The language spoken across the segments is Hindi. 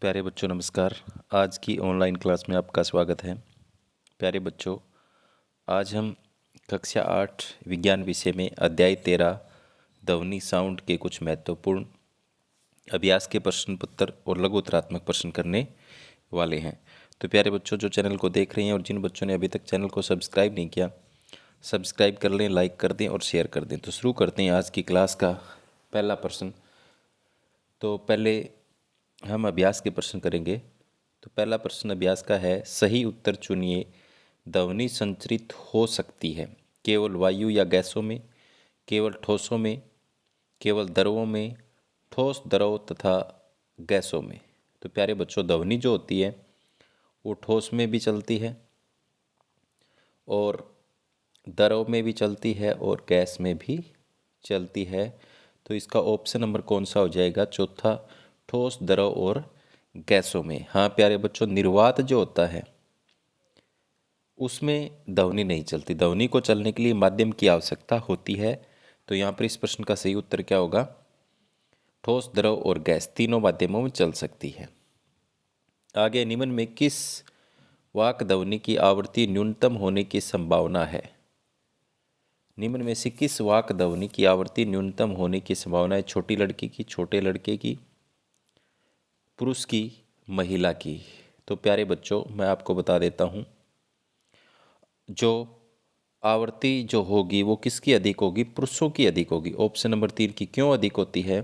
प्यारे बच्चों नमस्कार। आज की ऑनलाइन क्लास में आपका स्वागत है। प्यारे बच्चों, आज हम कक्षा 8 विज्ञान विषय में अध्याय 13 ध्वनि साउंड के कुछ महत्वपूर्ण अभ्यास के प्रश्न पत्र और लघु उत्तरात्मक प्रश्न करने वाले हैं। तो प्यारे बच्चों, जो चैनल को देख रहे हैं और जिन बच्चों ने अभी तक चैनल को सब्सक्राइब नहीं किया, सब्सक्राइब कर लें, लाइक कर दें और शेयर कर दें। तो शुरू करते हैं आज की क्लास का पहला प्रश्न। तो पहले हम अभ्यास के प्रश्न करेंगे। तो पहला प्रश्न अभ्यास का है, सही उत्तर चुनिए। ध्वनि संचरित हो सकती है केवल वायु या गैसों में, केवल ठोसों में, केवल द्रवों में, ठोस द्रव तथा गैसों में। तो प्यारे बच्चों, ध्वनि जो होती है वो ठोस में भी चलती है और द्रव में भी चलती है और गैस में भी चलती है। तो इसका ऑप्शन नंबर कौन सा हो जाएगा? चौथा, ठोस द्रव और गैसों में। हाँ प्यारे बच्चों, निर्वात जो होता है उसमें ध्वनि नहीं चलती। ध्वनि को चलने के लिए माध्यम की आवश्यकता होती है। तो यहाँ पर इस प्रश्न का सही उत्तर क्या होगा? ठोस द्रव और गैस तीनों माध्यमों में चल सकती है। आगे, निम्न में किस वाक ध्वनि की आवृत्ति न्यूनतम होने की संभावना है? निम्न में से किस वाक ध्वनि की आवृत्ति न्यूनतम होने की संभावना है? छोटी लड़की की, छोटे लड़के की, पुरुष की, महिला की। तो प्यारे बच्चों, मैं आपको बता देता हूँ, जो आवृत्ति जो होगी वो किसकी अधिक होगी? पुरुषों की अधिक होगी। ऑप्शन नंबर 3 की। क्यों अधिक होती है?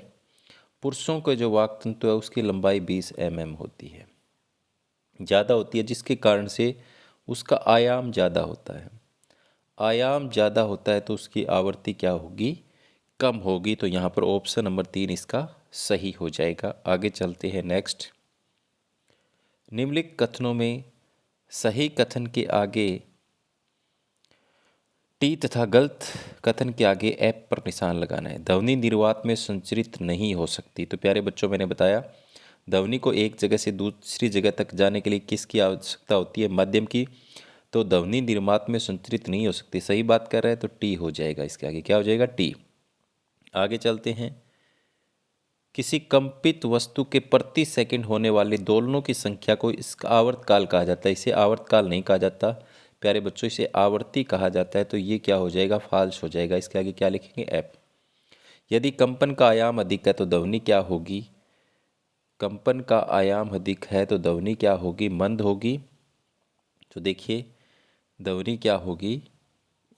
पुरुषों के जो वाक तंतु है उसकी लंबाई 20 mm होती है, ज़्यादा होती है, जिसके कारण से उसका आयाम ज़्यादा होता है। आयाम ज़्यादा होता है तो उसकी आवृत्ति क्या होगी? कम होगी। तो यहाँ पर ऑप्शन नंबर 3 इसका सही हो जाएगा। आगे चलते हैं नेक्स्ट। निम्नलिखित कथनों में सही कथन के आगे टी तथा गलत कथन के आगे एफ पर निशान लगाना है। ध्वनि निर्वात में संचरित नहीं हो सकती। तो प्यारे बच्चों, मैंने बताया ध्वनि को एक जगह से दूसरी जगह तक जाने के लिए किसकी आवश्यकता होती है? माध्यम की। तो ध्वनि निर्वात में संचरित नहीं हो सकती। सही बात कर रहा है तो टी हो जाएगा। इसके आगे क्या हो जाएगा? टी। आगे चलते हैं। किसी कंपित वस्तु के प्रति सेकंड होने वाले दोलनों की संख्या को इसका आवर्तकाल कहा जाता है। इसे आवर्तकाल नहीं कहा जाता प्यारे बच्चों, इसे आवर्ती कहा जाता है। तो ये क्या हो जाएगा? फॉल्स हो जाएगा। इसके आगे क्या लिखेंगे? एफ। यदि कंपन का आयाम अधिक है तो ध्वनि क्या होगी? कंपन का आयाम अधिक है तो ध्वनि क्या होगी? मंद होगी। तो देखिए ध्वनि क्या होगी,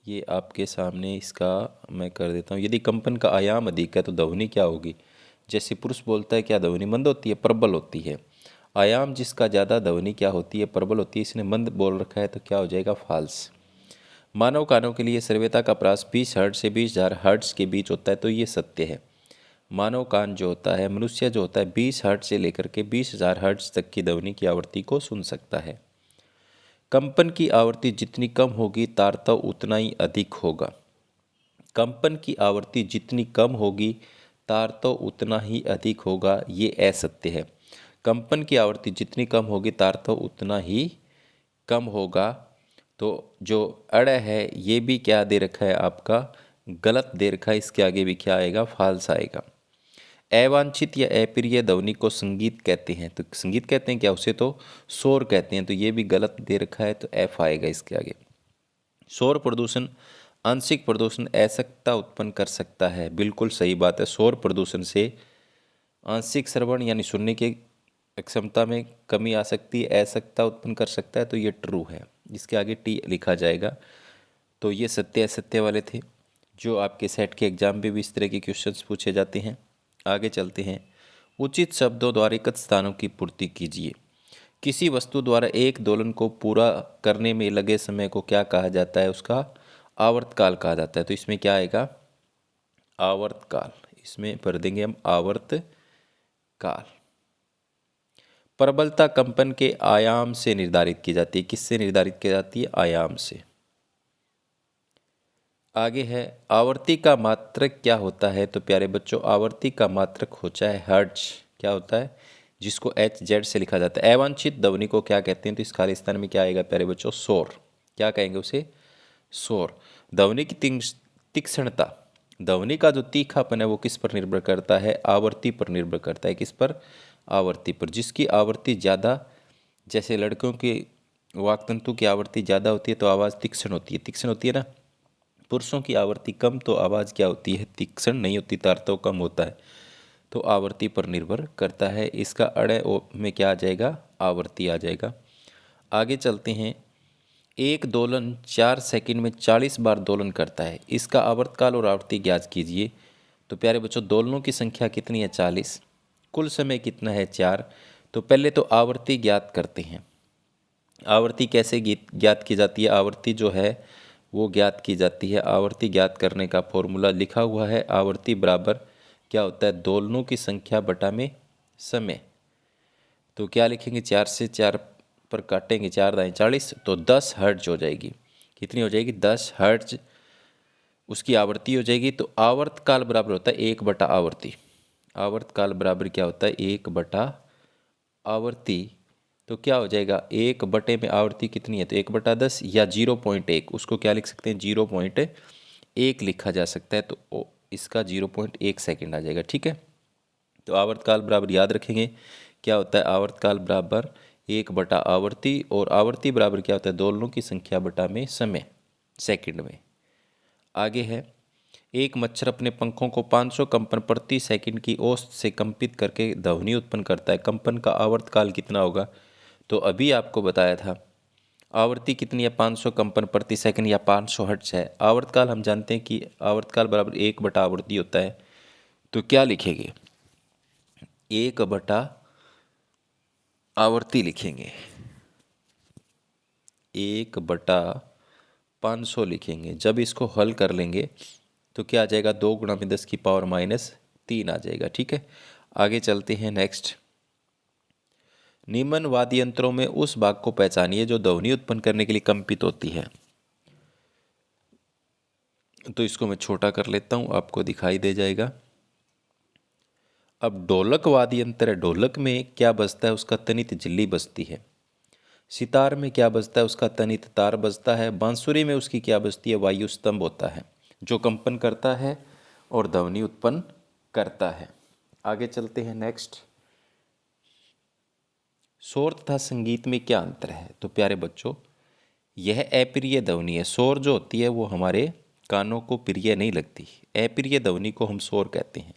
ये आपके सामने इसका मैं कर देता हूँ। यदि कंपन का आयाम अधिक है तो ध्वनि क्या होगी? जैसे पुरुष बोलता है, क्या ध्वनि मंद होती है? प्रबल होती है। आयाम जिसका ज़्यादा, ध्वनि क्या होती है? प्रबल होती है। इसने मंद बोल रखा है तो क्या हो जाएगा? फाल्स। मानव कानों के लिए श्रव्यता का प्रयास 20 हर्ट्ज से 20,000 हर्ट्ज के बीच होता है। तो ये सत्य है। मानव कान जो होता है, मनुष्य जो होता है, 20 हर्ट्ज से लेकर के 20,000 हर्ट्ज तक की ध्वनि की आवृत्ति को सुन सकता है। कंपन की आवृत्ति जितनी कम होगी तारतव उतना ही अधिक होगा। कंपन की आवृत्ति जितनी कम होगी तारतव उतना ही अधिक होगा। ये असत्य है। कंपन की आवृत्ति जितनी कम होगी तारतव उतना ही कम होगा। तो जो अड़ है ये भी क्या दे रखा है? आपका गलत दे रखा है। इसके आगे भी क्या आएगा? फाल्स आएगा। अवांछित या अप्रिय ध्वनि को संगीत कहते हैं। तो संगीत कहते हैं क्या? उसे तो शोर कहते हैं। तो ये भी गलत दे रखा है तो एफ आएगा इसके आगे। शोर प्रदूषण आंशिक प्रदूषण असक्तता उत्पन्न कर सकता है। बिल्कुल सही बात है। शोर प्रदूषण से आंशिक श्रवण यानी सुनने की क्षमता में कमी आ सकती है, असक्तता उत्पन्न कर सकता है। तो ये ट्रू है। इसके आगे टी लिखा जाएगा। तो ये सत्य असत्य वाले थे, जो आपके सेट के एग्जाम में भी इस तरह के क्वेश्चंस पूछे जाते हैं। आगे चलते हैं। उचित शब्दों द्वारा रिक्त स्थानों की पूर्ति कीजिए। किसी वस्तु द्वारा एक दोलन को पूरा करने में लगे समय को क्या कहा जाता है? उसका आवर्तकाल कहा जाता है। तो इसमें क्या आएगा? आवर्तकाल। इसमें भर देंगे हम आवर्तकाल। प्रबलता कंपन के आयाम से निर्धारित की जाती है। किससे निर्धारित की जाती है? आयाम से। आगे है, आवर्ती का मात्रक क्या होता है? तो प्यारे बच्चों, आवर्ती का मात्रक होता है हर्ट्ज। क्या होता है? जिसको HZ से लिखा जाता है। अवांछित ध्वनि को क्या कहते हैं? तो इस खाली स्थान में क्या आएगा प्यारे बच्चों? शोर। क्या कहेंगे उसे? शोर। ध्वनि की तीक्ष्णता, ध्वनि का जो तीखापन है वो किस पर निर्भर करता है? आवर्ती पर निर्भर करता है। किस पर? आवर्ती पर। जिसकी आवृत्ति ज़्यादा, जैसे लड़कों के वाक् तंतु की आवृत्ति ज़्यादा होती है तो आवाज़ तीक्ष्ण होती है ना। पुरुषों की आवृत्ति कम तो आवाज़ क्या होती है, तीक्ष्ण नहीं होती, तारतव कम होता है। तो आवृत्ति पर निर्भर करता है। इसका अड़े में क्या आ जाएगा, आवृत्ति आ जाएगा। आगे चलते हैं। एक दोलन 4 सेकंड में 40 बार दोलन करता है, इसका आवर्तकाल और आवृत्ति ज्ञात कीजिए। तो प्यारे बच्चों, दोलनों की संख्या कितनी है, 40, कुल समय कितना है, 4। तो पहले तो आवृत्ति ज्ञात करते हैं। आवृत्ति कैसे ज्ञात की जाती है, आवृत्ति जो है वो ज्ञात की जाती है। आवृत्ति ज्ञात करने का फॉर्मूला लिखा हुआ है, आवृत्ति बराबर क्या होता है, दोलनों की संख्या बटा में समय। तो क्या लिखेंगे, 4 से 4 पर काटेंगे, 4 दाएँ 40, तो 10 हर्ट्ज हो जाएगी। कितनी हो जाएगी, 10 हर्ट्ज उसकी आवृत्ति हो जाएगी। तो आवर्तकाल बराबर होता है 1 बटा आवृत्ति। आवर्तकाल बराबर क्या होता है, 1 बटा आवृत्ति। तो क्या हो जाएगा, 1 बटे में आवृत्ति कितनी है, तो 1 बटा 10 या 0.1, उसको क्या लिख सकते हैं, 0.1 लिखा जा सकता है। तो इसका 0.1 सेकेंड आ जाएगा, ठीक है। तो आवर्तकाल बराबर याद रखेंगे, क्या होता है, आवर्तकाल बराबर 1 बटा आवृत्ति, और आवृत्ति बराबर क्या होता है, दोलनों की संख्या बटा में समय, सेकंड में। आगे है, एक मच्छर अपने पंखों को 500 कंपन प्रति सेकंड की औसत से कंपित करके ध्वनि उत्पन्न करता है, कंपन का आवर्तकाल कितना होगा। तो अभी आपको बताया था आवृत्ति कितनी है, 500 कंपन प्रति सेकंड या 500 हर्ट्ज है। आवर्तकाल हम जानते हैं कि आवर्तकाल बराबर 1 बटा आवृत्ति होता है। तो क्या लिखेंगे, 1 बटा आवृत्ति लिखेंगे, 1 बटा 500 लिखेंगे। जब इसको हल कर लेंगे तो क्या आ जाएगा, 2 गुणा में 10 की पावर -3 आ जाएगा, ठीक है। आगे चलते हैं नेक्स्ट। निम्न वाद्य यंत्रों में उस भाग को पहचानिए जो ध्वनि उत्पन्न करने के लिए कंपित होती है। तो इसको मैं छोटा कर लेता हूँ, आपको दिखाई दे जाएगा। अब ढोलक वाद्य यंत्र है, ढोलक में क्या बजता है, उसका तनित झिल्ली बजती है। सितार में क्या बजता है, उसका तनित तार बजता है। बांसुरी में उसकी क्या बजती है, वायु स्तंभ होता है जो कंपन करता है और ध्वनि उत्पन्न करता है। आगे चलते हैं नेक्स्ट। शोर तथा संगीत में क्या अंतर है। तो प्यारे बच्चों, यह अप्रिय ध्वनि है। शोर जो होती है वो हमारे कानों को प्रिय नहीं लगती, अप्रिय ध्वनि को हम शोर कहते हैं।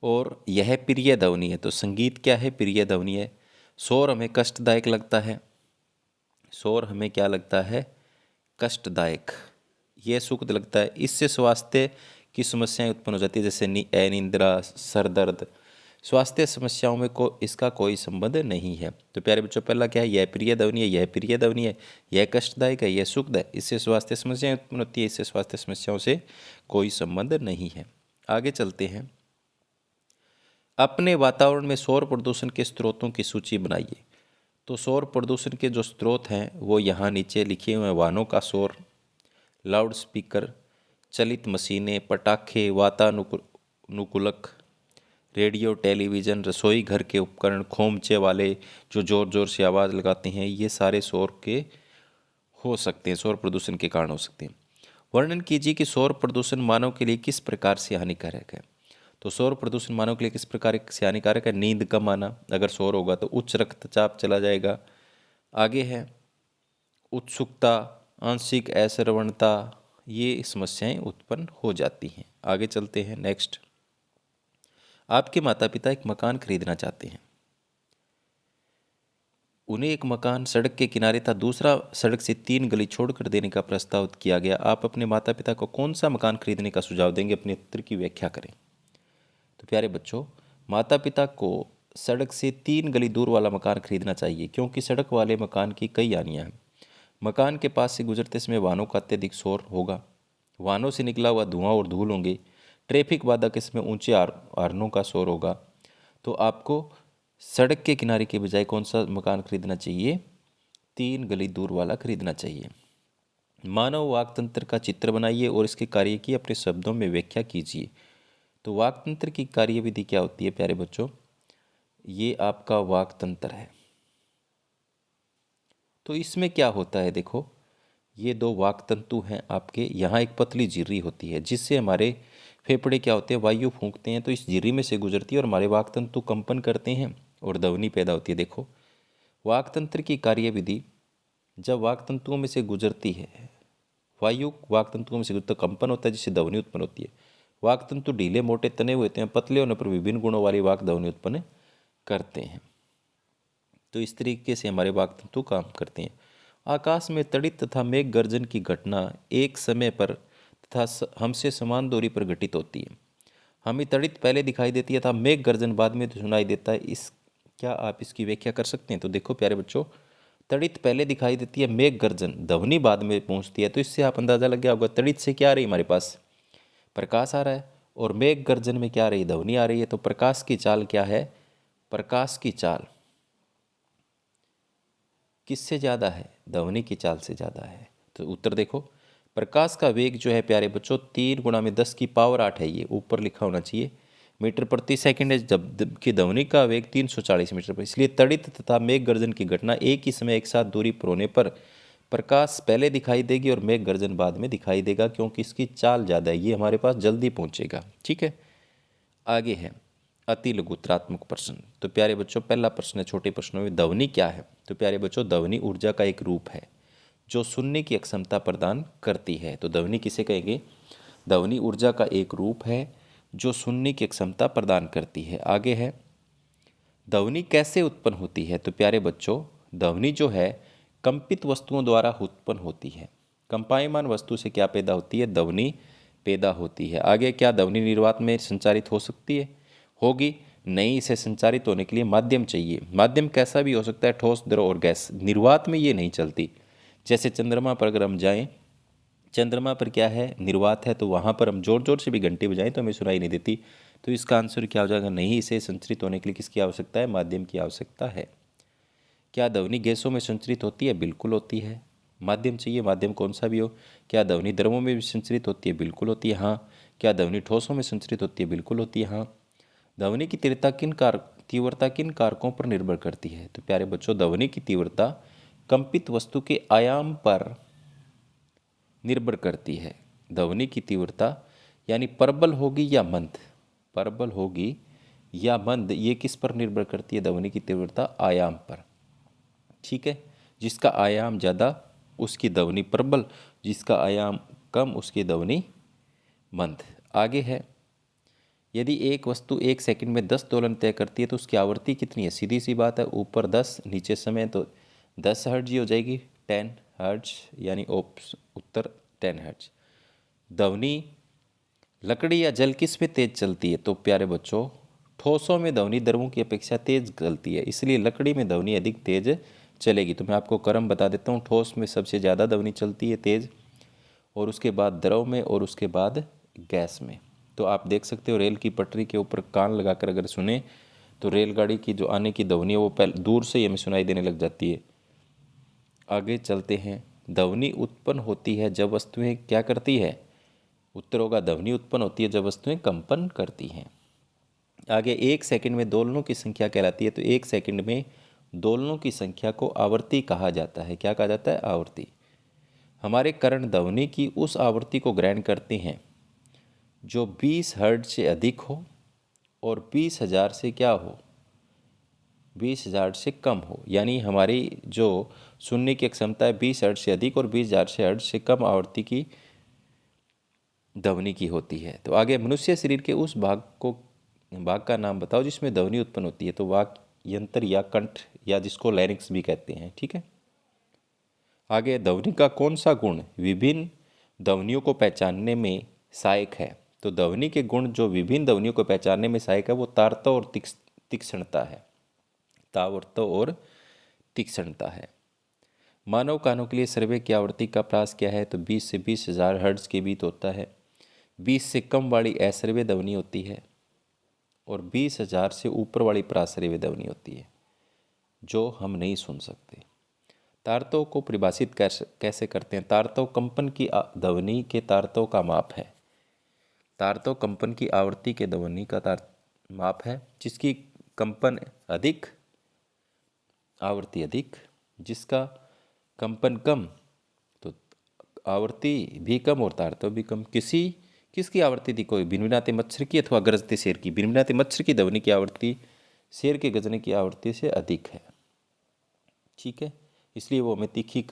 और यह प्रिय ध्वनि है। तो संगीत क्या है, प्रिय ध्वनि है। शोर हमें कष्टदायक लगता है, शोर हमें क्या लगता है, कष्टदायक। यह सुखद लगता है। इससे स्वास्थ्य की समस्याएं उत्पन्न हो जाती है, जैसे अनिद्रा, सर दर्द। स्वास्थ्य समस्याओं में इसका कोई संबंध नहीं है। तो प्यारे बच्चों, पहला क्या है, यह प्रिय ध्वनि है, यह प्रिय ध्वनि है, यह कष्टदायक है, यह सुखद है। इससे स्वास्थ्य समस्याएं उत्पन्न होती है, इससे स्वास्थ्य समस्याओं से कोई संबंध नहीं है। आगे चलते हैं। अपने वातावरण में शोर प्रदूषण के स्रोतों की सूची बनाइए। तो शोर प्रदूषण के जो स्रोत हैं वो यहाँ नीचे लिखे हुए हैं। वाहनों का शोर, लाउड स्पीकर, चलित मशीनें, पटाखे, वातानुकूलक, रेडियो, टेलीविज़न, रसोई घर के उपकरण, खोमचे वाले जो ज़ोर ज़ोर से आवाज़ लगाते हैं, ये सारे शोर के हो सकते हैं, शोर प्रदूषण के कारण हो सकते हैं। वर्णन कीजिए कि शोर प्रदूषण मानव के लिए किस प्रकार से हानिकारक है। तो शोर प्रदूषण मानव के लिए किस प्रकार से हानिकारक है, नींद कम आना, अगर शोर होगा तो उच्च रक्तचाप चला जाएगा। आगे है उत्सुकता, आंशिक अश्रवणता, ये समस्याएं उत्पन्न हो जाती हैं। आगे चलते हैं नेक्स्ट। आपके माता पिता एक मकान खरीदना चाहते हैं। उन्हें एक मकान सड़क के किनारे था, दूसरा सड़क से 3 गली छोड़कर देने का प्रस्ताव किया गया। आप अपने माता पिता को कौन सा मकान खरीदने का सुझाव देंगे, अपने उत्तर की व्याख्या करें। तो प्यारे बच्चों, माता पिता को सड़क से 3 गली दूर वाला मकान खरीदना चाहिए, क्योंकि सड़क वाले मकान की कई हानियाँ हैं। मकान के पास से गुजरते समय वाहनों का अत्यधिक शोर होगा, वाहनों से निकला हुआ धुआं और धूल होंगे, ट्रैफिक बाधा के समय ऊंचे हॉर्नों का शोर होगा। तो आपको सड़क के किनारे के बजाय कौन सा मकान खरीदना चाहिए, 3 गली दूर वाला खरीदना चाहिए। मानव वाक तंत्र का चित्र बनाइए और इसके कार्य की अपने शब्दों में व्याख्या कीजिए। तो वाक तंत्र की कार्यविधि क्या होती है प्यारे बच्चों, ये आपका वाक तंत्र है। तो इसमें क्या होता है, देखो ये 2 वाक तंतु हैं आपके। यहाँ एक पतली झिर्री होती है जिससे हमारे फेफड़े क्या होते हैं, वायु फूंकते हैं तो इस झिर्री में से गुजरती है और हमारे वाक तंतु कंपन करते हैं और ध्वनि पैदा होती है। देखो वाक तंत्र की कार्यविधि, जब वाक तंतुओं में से गुजरती है वायु, वाक तंतुओं में से गुजरता कंपन होता है जिससे ध्वनि उत्पन्न होती है। वाक तंतु ढीले मोटे तने हुए होते हैं, पतले होने पर विभिन्न गुणों वाली वाक ध्वनि उत्पन्न करते हैं। तो इस तरीके से हमारे वाक तंतु काम करते हैं। आकाश में तड़ित तथा मेघ गर्जन की घटना एक समय पर तथा हमसे समान दूरी पर घटित होती है। हमें तड़ित पहले दिखाई देती है तथा मेघ गर्जन बाद में सुनाई देता है। इस क्या आप इसकी व्याख्या कर सकते हैं? तो देखो प्यारे बच्चों, तड़ित पहले दिखाई देती है, मेघ गर्जन ध्वनि बाद में पहुंचती है। तो इससे आप अंदाजा लग गया होगा तड़ित से क्या आ रही हमारे पास, प्रकाश आ रहा है, और मेघ गर्जन में क्या आ रही, ध्वनि आ रही है। तो प्रकाश की चाल क्या है, प्रकाश की चाल किससे ज़्यादा है, ध्वनि की चाल से ज़्यादा है। तो उत्तर देखो, प्रकाश का वेग जो है प्यारे बच्चों 3 × 10⁸ है, ये ऊपर लिखा होना चाहिए, मीटर प्रति सेकंड है, जबकि ध्वनि का वेग 340 मीटर पर। इसलिए तड़ित तथा मेघ गर्जन की घटना एक ही समय एक साथ दूरी पर होने पर प्रकाश पहले दिखाई देगी और मेघ गर्जन बाद में दिखाई देगा, क्योंकि इसकी चाल ज़्यादा है, ये हमारे पास जल्दी पहुँचेगा। ठीक है, आगे है अति लघुत्रात्मक प्रश्न। तो प्यारे बच्चों पहला प्रश्न है छोटे प्रश्नों में, ध्वनि क्या है? तो प्यारे बच्चों ध्वनि ऊर्जा का एक रूप है जो सुनने की अक्षमता प्रदान करती है। तो ध्वनि किसे कहेंगे, ध्वनि ऊर्जा का एक रूप है जो सुनने की क्षमता प्रदान करती है। आगे है ध्वनि कैसे उत्पन्न होती है? तो प्यारे बच्चों ध्वनि जो है कंपित वस्तुओं द्वारा उत्पन्न होती है। कंपायमान वस्तु से क्या पैदा होती है, ध्वनि पैदा होती है। आगे क्या ध्वनि निर्वात में संचारित हो सकती है, होगी नहीं, इसे संचारित होने के लिए माध्यम चाहिए। माध्यम कैसा भी हो सकता है, ठोस, द्रव और गैस। निर्वात में ये नहीं चलती। जैसे चंद्रमा पर अगर हम जाएं, चंद्रमा पर क्या है, निर्वात है, तो वहाँ पर हम जोर जोर से भी घंटी बजाएं तो हमें सुनाई नहीं देती। तो इसका आंसर क्या हो जाएगा, नहीं, इसे संचरित होने के लिए किसकी आवश्यकता है, माध्यम की आवश्यकता है। क्या ध्वनि गैसों में संचरित होती है? बिल्कुल होती है, माध्यम चाहिए, माध्यम कौन सा भी हो। क्या ध्वनि द्रवों में भी संचरित होती है? बिल्कुल होती है, हाँ। क्या ध्वनि ठोसों में संचरित होती है? बिल्कुल होती है, हाँ। ध्वनि की तीव्रता किन कारकों पर निर्भर करती है? तो प्यारे बच्चों ध्वनि की तीव्रता कंपित वस्तु के आयाम पर निर्भर करती है। ध्वनि की तीव्रता यानी प्रबल होगी या मंद, प्रबल होगी या मंद, ये किस पर निर्भर करती है, ध्वनि की तीव्रता आयाम पर। ठीक है, जिसका आयाम ज़्यादा उसकी ध्वनि प्रबल, जिसका आयाम कम उसकी ध्वनि मंद। आगे है यदि एक वस्तु 1 सेकंड में 10 दोलन तय करती है तो उसकी आवृत्ति कितनी है? सीधी सी बात है, ऊपर 10 नीचे समय, तो 10 हर्ट्ज ही हो जाएगी, 10 हर्ट्ज, यानी उत्तर 10 हर्ट्ज। ध्वनि लकड़ी या जल किस में तेज चलती है? तो प्यारे बच्चों ठोसों में ध्वनि द्रवों की अपेक्षा तेज चलती है, इसलिए लकड़ी में ध्वनि अधिक तेज चलेगी। तो मैं आपको क्रम बता देता हूँ, ठोस में सबसे ज़्यादा ध्वनि चलती है तेज, और उसके बाद द्रव में, और उसके बाद गैस में। तो आप देख सकते हो रेल की पटरी के ऊपर कान लगाकर अगर सुने तो रेलगाड़ी की जो आने की ध्वनि है वो पहले दूर से ही हमें सुनाई देने लग जाती है। आगे चलते हैं, ध्वनि उत्पन्न होती है जब वस्तुएं क्या करती है? उत्तर होगा ध्वनि उत्पन्न होती है जब वस्तुएं कंपन करती हैं। आगे 1 सेकंड में दोलनों की संख्या कहलाती है। तो 1 सेकंड में दोलनों की संख्या को आवर्ती कहा जाता है। क्या कहा जाता है? आवर्ती। हमारे कर्ण ध्वनि की उस आवृत्ति को ग्रहण करते हैं जो 20 हर्ट्ज से अधिक हो और 20,000 से क्या हो, 20,000 से कम हो। यानी हमारी जो सुनने की क्षमता है 20 हर्ट्ज से अधिक और 20,000 से हर्ट्ज से कम आवृत्ति की ध्वनि की होती है। तो आगे मनुष्य शरीर के उस भाग का नाम बताओ जिसमें ध्वनि उत्पन्न होती है। तो वाक यंत्र या कंठ, या जिसको लैरिंक्स भी कहते हैं। ठीक है, आगे ध्वनि का कौन सा गुण विभिन्न ध्वनियों को पहचानने में सहायक है? तो ध्वनि के गुण जो विभिन्न ध्वनियों को पहचानने में सहायक है वो तारतव और तीक्ष्णता है। तावरतव और तीक्ष्णता है। मानव कानों के लिए सर्वे की आवृत्ति का प्रास क्या है? तो 20 से 20,000 हर्ट्ज के बीच होता है। 20 से कम वाली असर्वे ध्वनि होती है और 20,000 से ऊपर वाली प्रासर्वे ध्वनि होती है जो हम नहीं सुन सकते। तारतव को परिभाषित कैसे करते हैं? तारतव कंपन की ध्वनि के तारतव का माप है। तारतव कंपन की आवृत्ति के ध्वनि का माप है। जिसकी कंपन अधिक, आवृत्ति अधिक, जिसका कंपन कम तो आवृत्ति भी कम और तारतव भी कम। किसी किसकी आवृत्ति थी? कोई भिनभिनाते मच्छर की अथवा गरजते शेर की? भिनभिनाते मच्छर की ध्वनि की आवृत्ति शेर के गरजने की आवृत्ति से अधिक है। ठीक है, इसलिए वो हमें तीखी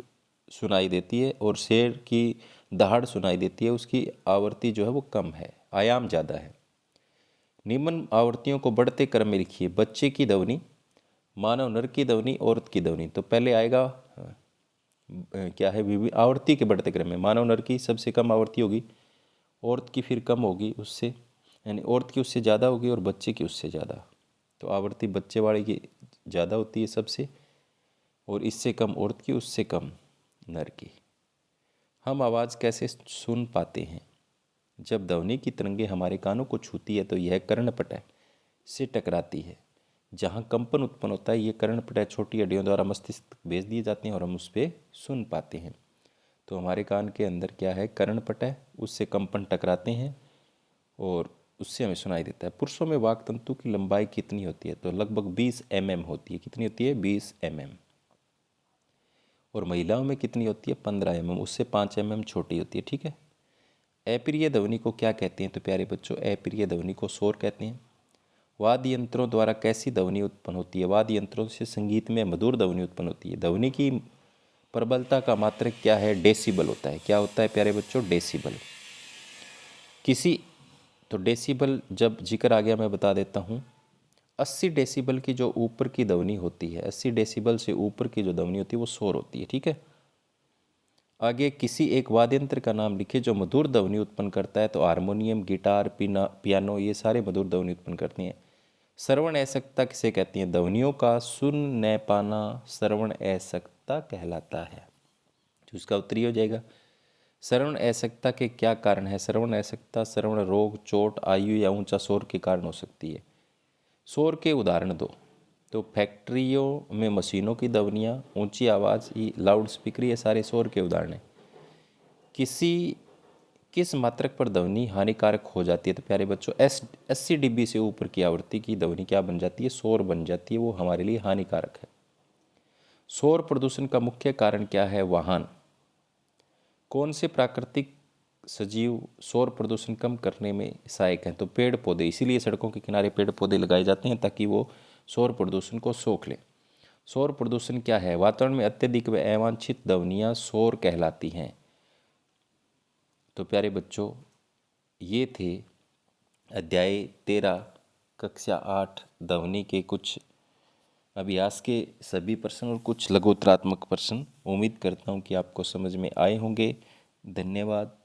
सुनाई देती है और शेर की दहाड़ सुनाई देती है, उसकी आवृत्ति जो है वो कम है, आयाम ज़्यादा है। निम्न आवृत्तियों को बढ़ते क्रम में लिखिए। बच्चे की ध्वनि, मानव नर की ध्वनि, औरत की ध्वनि। तो पहले आएगा क्या है, विभिन्न आवृत्ति के बढ़ते क्रम में मानव नर की सबसे कम आवृत्ति होगी, औरत की फिर कम होगी उससे, यानी औरत की उससे ज़्यादा होगी और बच्चे की उससे ज़्यादा। तो आवृत्ति बच्चे वाले की ज़्यादा होती है सबसे, और इससे कम औरत की, उससे कम नर की। हम आवाज़ कैसे सुन पाते हैं? जब ध्वनि की तरंगें हमारे कानों को छूती है तो यह कर्णपटल से टकराती है। जहाँ कंपन उत्पन्न होता है, ये कर्णपटल छोटी हड्डियों द्वारा मस्तिष्क भेज दिए जाते हैं और हम उस पर सुन पाते हैं। तो हमारे कान के अंदर क्या है, कर्णपटल, उससे कंपन टकराते हैं और उससे हमें सुनाई देता है। पुरुषों में वाक् तंतु की लंबाई कितनी होती है? तो लगभग 20 mm होती है। कितनी होती है? 20 mm। और महिलाओं में कितनी होती है? 15 mm, उससे 5 mm छोटी होती है। ठीक है। अप्रिय ध्वनि को क्या कहते हैं? तो प्यारे बच्चों, अप्रिय ध्वनि को शोर कहते हैं। वाद्य यंत्रों द्वारा कैसी ध्वनि उत्पन्न होती है? वाद्य यंत्रों से संगीत में मधुर ध्वनि उत्पन्न होती है। ध्वनि की प्रबलता का मात्रक क्या है? डेसिबल होता है। क्या होता है प्यारे बच्चों? डेसिबल। किसी तो डेसिबल जब जिक्र आ गया मैं बता देता हूँ। 80 डेसिबल की जो ऊपर की ध्वनि होती है, 80 डेसिबल से ऊपर की जो ध्वनि होती है वो शोर होती है। ठीक है। आगे किसी एक वाद्य यंत्र का नाम लिखिए जो मधुर ध्वनि उत्पन्न करता है। तो हारमोनियम, गिटार, पियानो, ये सारे मधुर ध्वनि उत्पन्न करती हैं। श्रवण असक्तता किसे कहती हैं? ध्वनियों का सुन न पाना श्रवण असक्तता कहलाता है। तो इसका उत्तर हो जाएगा। श्रवण असक्तता के क्या कारण है? श्रवण असक्तता श्रवण रोग, चोट, आयु या ऊंचा शोर के कारण हो सकती है। शोर के उदाहरण दो। तो फैक्ट्रियों में मशीनों की ध्वनियाँ, ऊंची आवाज़, लाउड स्पीकर, ये सारे शोर के उदाहरण हैं। किस मात्रक पर ध्वनि हानिकारक हो जाती है? तो प्यारे बच्चों, 80 dB से ऊपर की आवृत्ति की ध्वनि क्या बन जाती है? शोर बन जाती है, वो हमारे लिए हानिकारक है। शोर प्रदूषण का मुख्य कारण क्या है? वाहन। कौन से प्राकृतिक सजीव शोर प्रदूषण कम करने में सहायक हैं? तो पेड़ पौधे। इसीलिए सड़कों के किनारे पेड़ पौधे लगाए जाते हैं ताकि वो शोर प्रदूषण को सोख लें। शोर प्रदूषण क्या है? वातावरण में अत्यधिक व अवांछित ध्वनियाँ शोर कहलाती हैं। तो प्यारे बच्चों, ये थे अध्याय 13 कक्षा 8 ध्वनि के कुछ अभ्यास के सभी प्रश्न और कुछ लघु उत्तरात्मक प्रश्न। उम्मीद करता हूँ कि आपको समझ में आए होंगे। धन्यवाद।